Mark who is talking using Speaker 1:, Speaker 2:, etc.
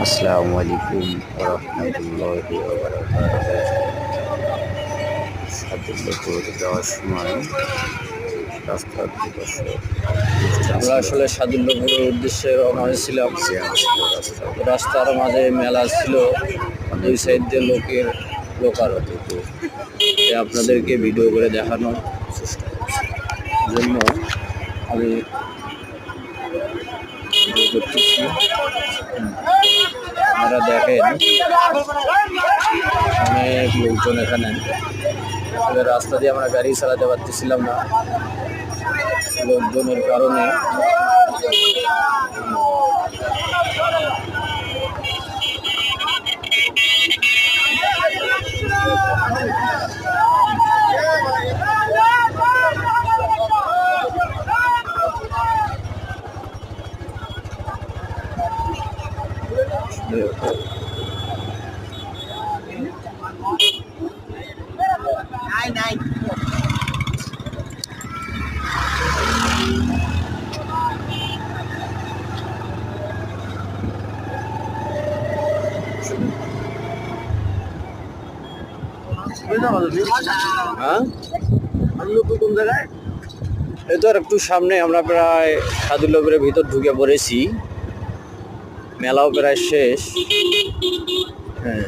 Speaker 1: আসসালামু আলাইকুম ওরহমতুল্লাহি ওয়াবারাকাতুহু। সাদুল্লাপুর যাওয়ার সময় রাস্তার দুপাশে
Speaker 2: আমরা আসলে সাদুল্যপুরের উদ্দেশ্যে রওনা হয়েছিলাম। রাস্তার মাঝে মেলা ছিল, দুই সাইড দিয়ে লোকারত। আপনাদেরকে ভিডিও করে দেখানোর জন্য আমি ভিডিও করতেছি। আপনারা দেখেন অনেক লোকজন এখানে। রাস্তা দিয়ে আমরা গাড়ি চালাতে পারতেছিলাম না লোকজনের কারণে। হ্যাঁ,
Speaker 1: কোন জায়গায়?
Speaker 2: এই তো আর একটু সামনে আমরা প্রায় সাদুল্যপুরের ভিতর ঢুকে পড়েছি। মেলাও প্রায় শেষ। হ্যাঁ,